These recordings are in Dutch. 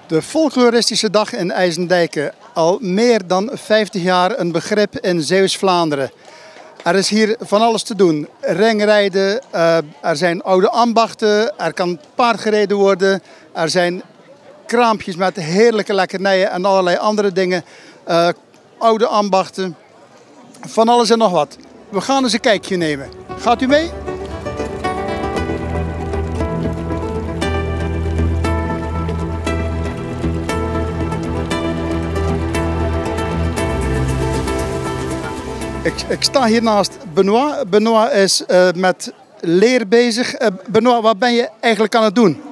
De folkloristische dag in IJsendijke. Al meer dan 50 jaar een begrip in Zeeuws-Vlaanderen. Er is hier van alles te doen. Ringrijden, er zijn oude ambachten, er kan paard gereden worden. Er zijn kraampjes met heerlijke lekkernijen en allerlei andere dingen. Oude ambachten, van alles en nog wat. We gaan eens een kijkje nemen. Gaat u mee? Ik sta hier naast Benoit. Benoit is met leer bezig. Benoit, wat ben je eigenlijk aan het doen?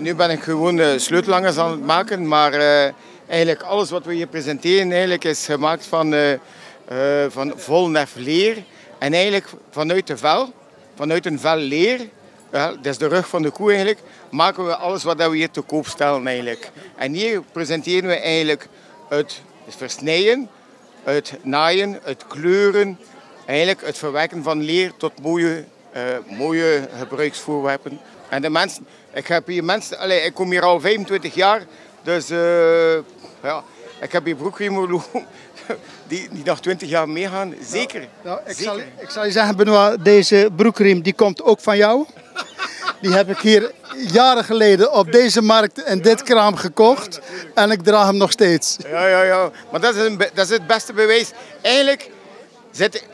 Nu ben ik gewoon sleutelhangers aan het maken, maar eigenlijk alles wat we hier presenteren eigenlijk is gemaakt van volnef leer. En eigenlijk vanuit de vel, vanuit een vel leer, dat is de rug van de koe eigenlijk, maken we alles wat we hier te koop stellen eigenlijk. En hier presenteren we eigenlijk het versnijden, het naaien, het kleuren, eigenlijk het verwerken van leer tot mooie gebruiksvoorwerpen. En de mensen, ik kom hier al 25 jaar, dus ja, ik heb hier broekriemen die nog 20 jaar meegaan, zeker. Ja, ik zal je zeggen, Benoit, deze broekriem die komt ook van jou. Die heb ik hier jaren geleden op deze markt in dit kraam gekocht en ik draag hem nog steeds. Ja. Maar dat is het beste bewijs. Eigenlijk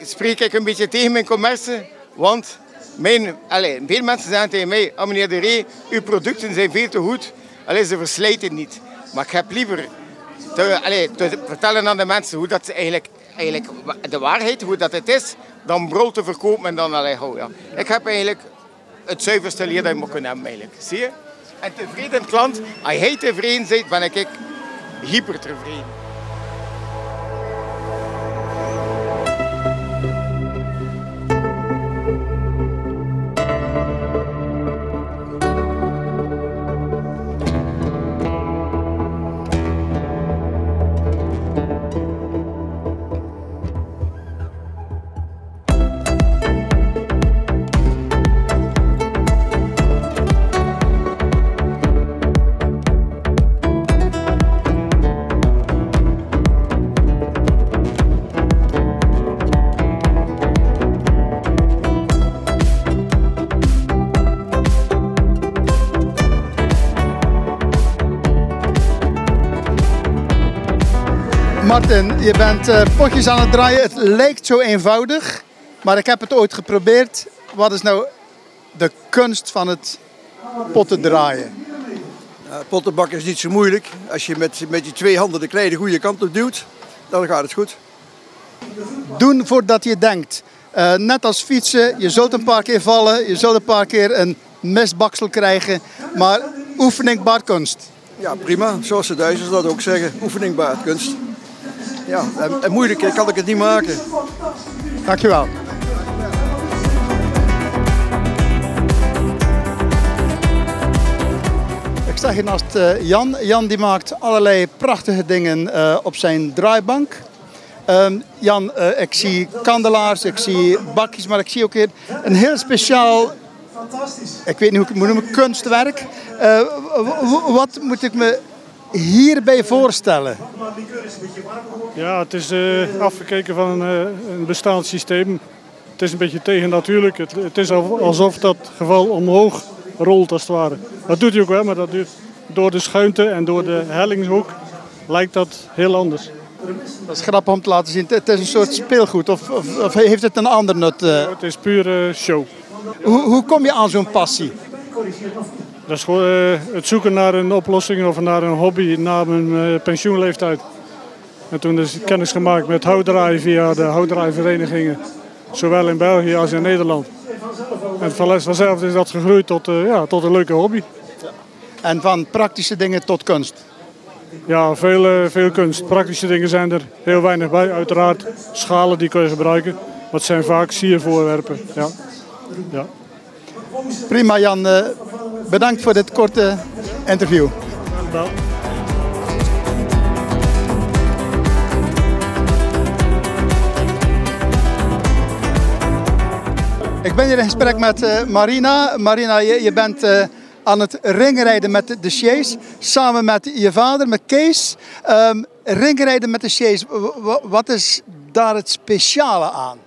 spreek ik een beetje tegen mijn commerce, want veel mensen zeggen tegen mij, meneer De Ree, uw producten zijn veel te goed, ze verslijten niet. Maar ik heb liever te vertellen aan de mensen hoe dat ze eigenlijk de waarheid, hoe dat het is, dan brood te verkopen en dan ja. Ik heb eigenlijk het zuiverste leer dat je moet kunnen hebben eigenlijk. Zie je? En tevreden klant, als jij tevreden bent, ben ik hyper tevreden. Martin, je bent potjes aan het draaien. Het lijkt zo eenvoudig, maar ik heb het ooit geprobeerd. Wat is nou de kunst van het potten draaien? Pottenbakken is niet zo moeilijk. Als je met je twee handen de klei de goede kant op duwt, dan gaat het goed. Doen voordat je denkt. Net als fietsen, je zult een paar keer vallen, je zult een paar keer een misbaksel krijgen, maar oefening baart kunst. Ja, prima. Zoals de Duitsers dat ook zeggen. Oefening baart kunst. Ja, en moeilijker kan ik het niet maken. Dankjewel. Ik sta hier naast Jan. Jan die maakt allerlei prachtige dingen op zijn draaibank. Jan, ik zie kandelaars, ik zie bakjes, maar ik zie ook hier een heel speciaal, ik weet niet hoe ik het moet noemen, kunstwerk. Wat moet ik me hierbij voorstellen? Ja, het is afgekeken van een bestaand systeem. Het is een beetje tegennatuurlijk. Het is alsof dat geval omhoog rolt als het ware. Dat doet hij ook wel, maar dat doet door de schuinte en door de hellingshoek lijkt dat heel anders. Dat is grappig om te laten zien. Het is een soort speelgoed of heeft het een ander nut? Het is pure show. Hoe kom je aan zo'n passie? Dat is gewoon het zoeken naar een oplossing of naar een hobby na mijn pensioenleeftijd. En toen is kennis gemaakt met houtdraaien via de houtdraaiverenigingen. Zowel in België als in Nederland. En vanzelf is dat gegroeid tot een leuke hobby. En van praktische dingen tot kunst? Ja, veel kunst. Praktische dingen zijn er heel weinig bij. Uiteraard schalen die kun je gebruiken. Maar het zijn vaak siervoorwerpen. Ja. Prima Jan, bedankt voor dit korte interview. Wel. Ik ben hier in gesprek met Marina. Marina, je bent aan het ringrijden met de sjees, samen met je vader, met Kees. Ringrijden met de sjees, wat is daar het speciale aan?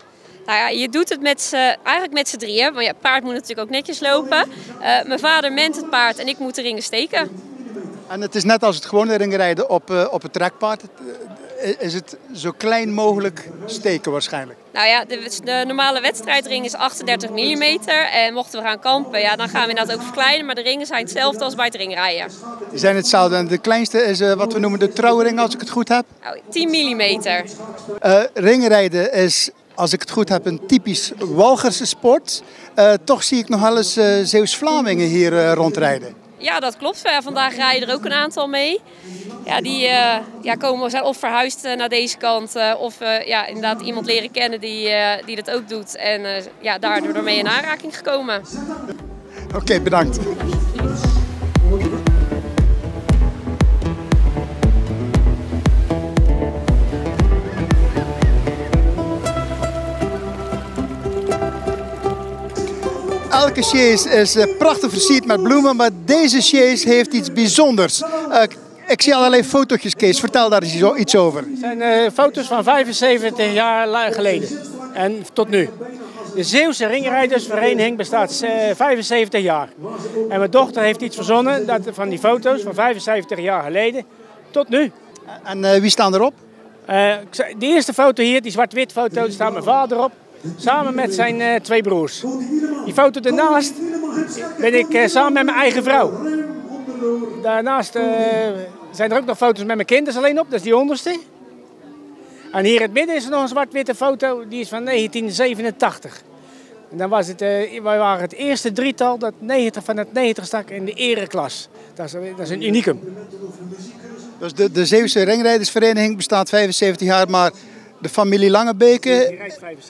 Nou ja, je doet het eigenlijk met z'n drieën. Want ja, het paard moet natuurlijk ook netjes lopen. Mijn vader ment het paard en ik moet de ringen steken. En het is net als het gewone ringrijden op het trekpaard. Is het zo klein mogelijk steken waarschijnlijk? Nou ja, de normale wedstrijdring is 38 mm. En mochten we gaan kampen, ja, dan gaan we inderdaad ook verkleinen. Maar de ringen zijn hetzelfde als bij het ringrijden. Die zijn hetzelfde. En de kleinste is wat we noemen de trouwring, als ik het goed heb. Nou, 10 mm. Ringrijden is, als ik het goed heb, een typisch Walcherse sport. Toch zie ik nog wel eens Zeeuws-Vlamingen hier rondrijden. Ja, dat klopt. Vandaag rijden er ook een aantal mee. Ja, die zijn of verhuisd naar deze kant of inderdaad iemand leren kennen die dat ook doet. En daardoor ermee in aanraking gekomen. Oké, bedankt. Elke sjees is prachtig versierd met bloemen, maar deze sjees heeft iets bijzonders. Ik zie allerlei fotootjes, Kees. Vertel daar eens iets over. Het zijn foto's van 75 jaar geleden en tot nu. De Zeeuwse Ringrijdersvereniging bestaat 75 jaar. En mijn dochter heeft iets verzonnen van die foto's van 75 jaar geleden tot nu. En wie staan erop? De eerste foto hier, die zwart-wit foto, daar staat mijn vader op. Samen met zijn 2 broers. Die foto daarnaast ben ik samen met mijn eigen vrouw. Daarnaast zijn er ook nog foto's met mijn kinderen alleen op, dat is die onderste. En hier in het midden is er nog een zwart-witte foto, die is van 1987. En dan was het, wij waren het eerste drietal dat van het 90 stak in de ereklas. Dat is een unicum. Dus de Zeeuwse Ringrijdersvereniging bestaat 75 jaar, maar de familie Langebeke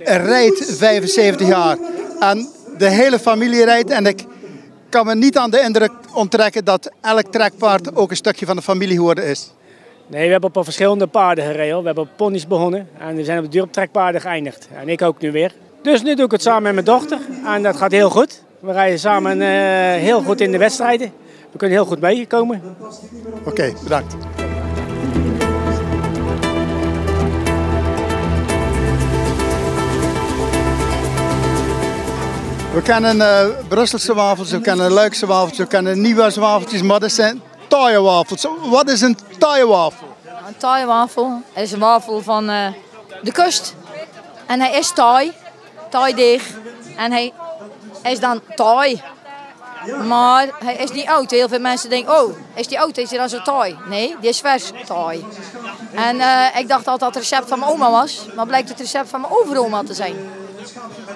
rijdt 75 jaar. En de hele familie rijdt en ik kan me niet aan de indruk onttrekken dat elk trekpaard ook een stukje van de familie geworden is. Nee, we hebben op verschillende paarden gereden. We hebben op ponies begonnen en we zijn op de duur op trekpaarden geëindigd. En ik ook nu weer. Dus nu doe ik het samen met mijn dochter en dat gaat heel goed. We rijden samen heel goed in de wedstrijden. We kunnen heel goed meekomen. Oké, bedankt. We kennen Brusselse wafels, we kennen Luikse wafels, we kennen Nieuwse wafeltjes, maar dat zijn taaie wafels. Wat is een taaie wafel? Een taaie wafel is een wafel van de kust. En hij is taaideeg. En hij is dan taai. Maar hij is niet oud. Heel veel mensen denken, oh, is die oud? Is hij dan zo taai? Nee, die is vers taai. En ik dacht altijd dat het recept van mijn oma was. Maar blijkt het recept van mijn overoma te zijn.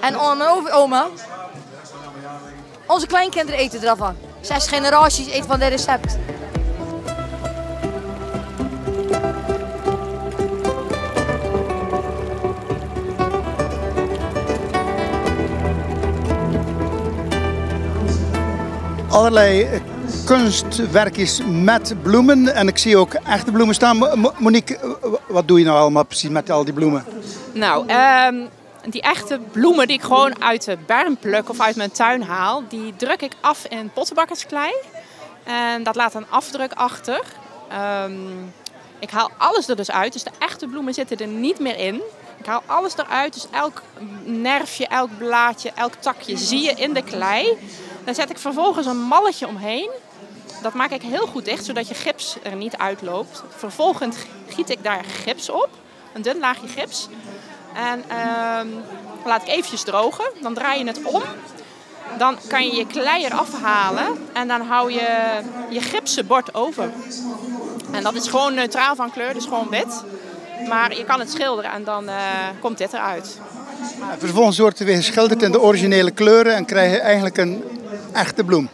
En mijn overoma, onze kleinkinderen eten ervan. 6 generaties eten van dit recept. Allerlei kunstwerkjes met bloemen en ik zie ook echte bloemen staan. Monique, wat doe je nou allemaal precies met al die bloemen? Nou, die echte bloemen die ik gewoon uit de berm pluk of uit mijn tuin haal, die druk ik af in pottenbakkersklei. En dat laat een afdruk achter. Ik haal alles er dus uit, dus de echte bloemen zitten er niet meer in. Ik haal alles eruit, dus elk nerfje, elk blaadje, elk takje zie je in de klei. Daar zet ik vervolgens een malletje omheen. Dat maak ik heel goed dicht, zodat je gips er niet uitloopt. Vervolgens giet ik daar gips op, een dun laagje gips. En laat ik eventjes drogen. Dan draai je het om. Dan kan je je klei eraf halen. En dan hou je je gipsen bord over. En dat is gewoon neutraal van kleur, dus gewoon wit. Maar je kan het schilderen en dan komt dit eruit. Vervolgens wordt er weer geschilderd in de originele kleuren en krijg je eigenlijk een echte bloem.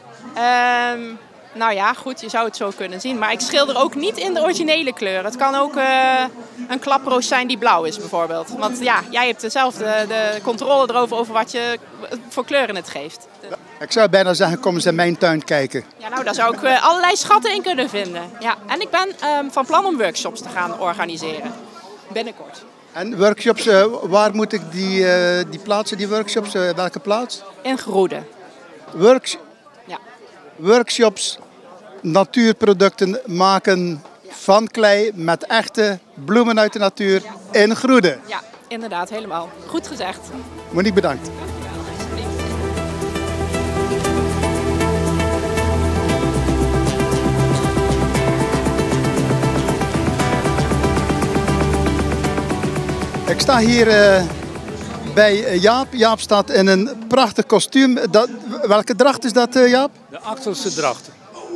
Nou ja, goed, je zou het zo kunnen zien. Maar ik schilder ook niet in de originele kleur. Het kan ook een klaproos zijn die blauw is bijvoorbeeld. Want ja, jij hebt zelf de controle erover over wat je voor kleuren het geeft. Ik zou bijna zeggen, kom eens in mijn tuin kijken. Ja, nou, daar zou ik allerlei schatten in kunnen vinden. Ja, en ik ben van plan om workshops te gaan organiseren. Binnenkort. En workshops, waar moet ik die plaatsen, die workshops? Welke plaats? In Groede. Ja. Workshops, natuurproducten maken van klei met echte bloemen uit de natuur in Groede. Ja, inderdaad, helemaal. Goed gezegd. Monique, bedankt. Ik sta hier bij Jaap. Jaap staat in een prachtig kostuum. Welke dracht is dat, Jaap? De Axelse dracht.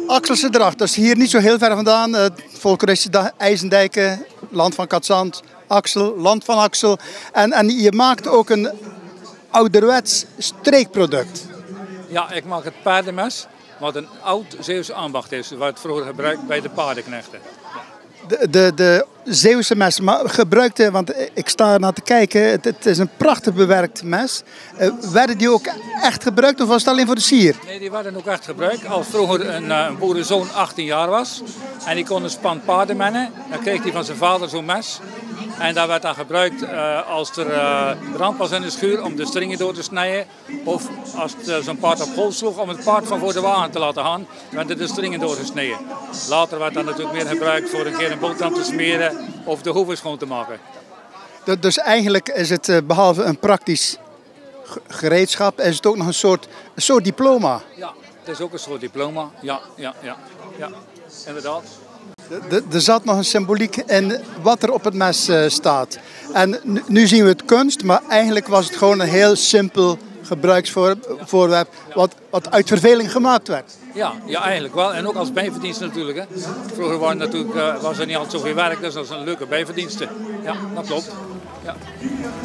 Axelse dracht, dat is hier niet zo heel ver vandaan. Volkeristische IJsendijken, land van Katzand, Axel, land van Axel. En je maakt ook een ouderwets streekproduct. Ja, ik maak het paardenmes, wat een oud Zeeuwse ambacht is, wat het vroeger gebruikt bij de paardenknechten. De Zeeuwse mes, maar gebruikte, want ik sta er naar te kijken, het is een prachtig bewerkt mes. Werden die ook echt gebruikt of was het alleen voor de sier? Nee, die werden ook echt gebruikt. Als vroeger een boerenzoon 18 jaar was en die kon een span paarden mennen, dan kreeg hij van zijn vader zo'n mes. En dat werd dan gebruikt als er brand was in de schuur om de stringen door te snijden. Of als zo'n paard op hol sloeg om het paard van voor de wagen te laten gaan, werden de stringen doorgesneden. Later werd dat natuurlijk meer gebruikt voor een keer een boterham te smeren of de hoeven schoon te maken. Dus eigenlijk is het behalve een praktisch gereedschap, is het ook nog een soort diploma? Ja, het is ook een soort diploma. Ja, inderdaad. Er zat nog een symboliek in wat er op het mes staat. En nu zien we het kunst, maar eigenlijk was het gewoon een heel simpel gebruiksvoorwerp wat uit verveling gemaakt werd. Ja, eigenlijk wel. En ook als bijverdienst natuurlijk. Hè. Vroeger was er niet altijd zoveel werk, dus dat is een leuke bijverdienste. Ja, dat klopt. Ja.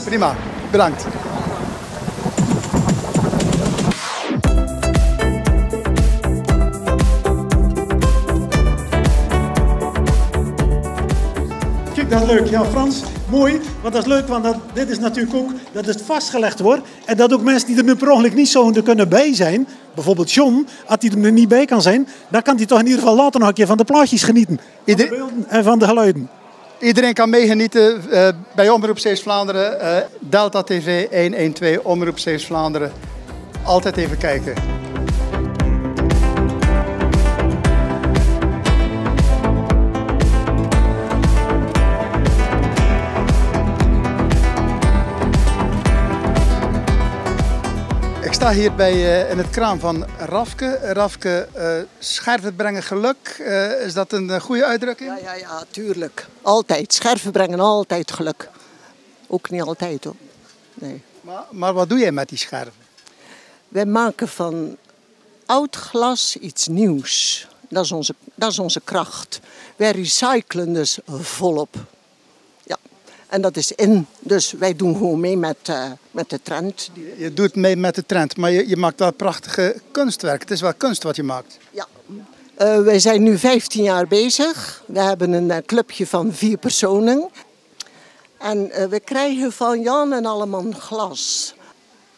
Prima, bedankt. Kijk, dat is leuk. Ja, Frans, mooi. Want dat is leuk, want dit is natuurlijk ook dat het vastgelegd wordt. En dat ook mensen die er nu per ongeluk niet zo kunnen bij zijn, bijvoorbeeld John, als hij er niet bij kan zijn, dan kan hij toch in ieder geval later nog een keer van de plaatjes genieten. Van de beelden en van de geluiden. Iedereen kan meegenieten bij Omroep Zeeuws-Vlaanderen, Delta TV 112, Omroep Zeeuws-Vlaanderen. Altijd even kijken. Ik sta hier in het kraam van Rafke. Rafke, scherven brengen geluk. Is dat een goede uitdrukking? Ja, tuurlijk. Altijd. Scherven brengen altijd geluk. Ook niet altijd hoor. Nee. Maar wat doe jij met die scherven? Wij maken van oud glas iets nieuws. Dat is onze kracht. Wij recyclen dus volop. Ja. En dat is in. Dus wij doen gewoon mee met de trend. Je doet mee met de trend, maar je maakt wel prachtige kunstwerk. Het is wel kunst wat je maakt. Ja. Wij zijn nu 15 jaar bezig. We hebben een clubje van 4 personen. En we krijgen van Jan en allemaal glas.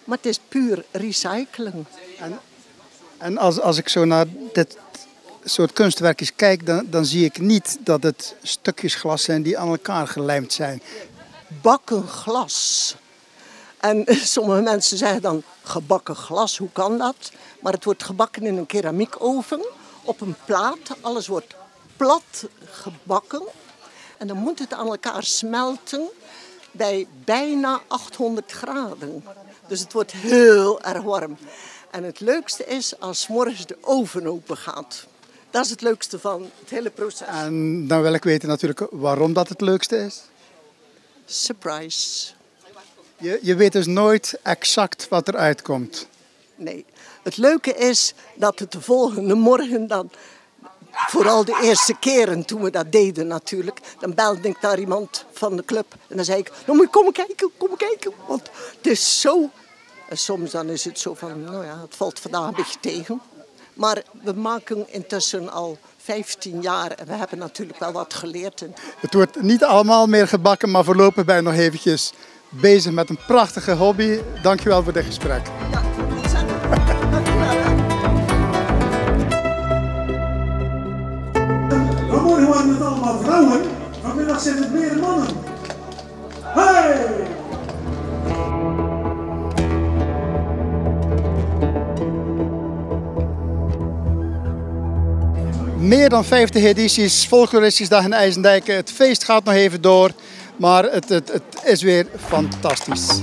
Maar het is puur recyclen. En als ik zo naar dit soort kunstwerkjes kijk, dan zie ik niet dat het stukjes glas zijn die aan elkaar gelijmd zijn. Bakken glas. En sommige mensen zeggen dan gebakken glas, hoe kan dat? Maar het wordt gebakken in een keramiekoven op een plaat. Alles wordt plat gebakken. En dan moet het aan elkaar smelten bij bijna 800 graden. Dus het wordt heel erg warm. En het leukste is als 's morgens de oven open gaat. Dat is het leukste van het hele proces. En dan wil ik weten natuurlijk waarom dat het leukste is. Surprise. Je weet dus nooit exact wat eruit komt. Nee. Het leuke is dat het de volgende morgen dan, vooral de eerste keren toen we dat deden natuurlijk, dan belde ik daar iemand van de club en dan zei ik, nou moet je komen kijken, want het is zo. En soms dan is het zo van, nou ja, het valt vandaag een beetje tegen. Maar we maken intussen al 15 jaar en we hebben natuurlijk wel wat geleerd. Het wordt niet allemaal meer gebakken, maar voorlopig ben je nog eventjes bezig met een prachtige hobby. Dankjewel voor dit gesprek. Ja, dankjewel. zijn het allemaal vrouwen, vanmiddag zijn het meer mannen. Hey! Meer dan 50 edities Folkloristische in IJsendijk. Het feest gaat nog even door, maar het is weer fantastisch.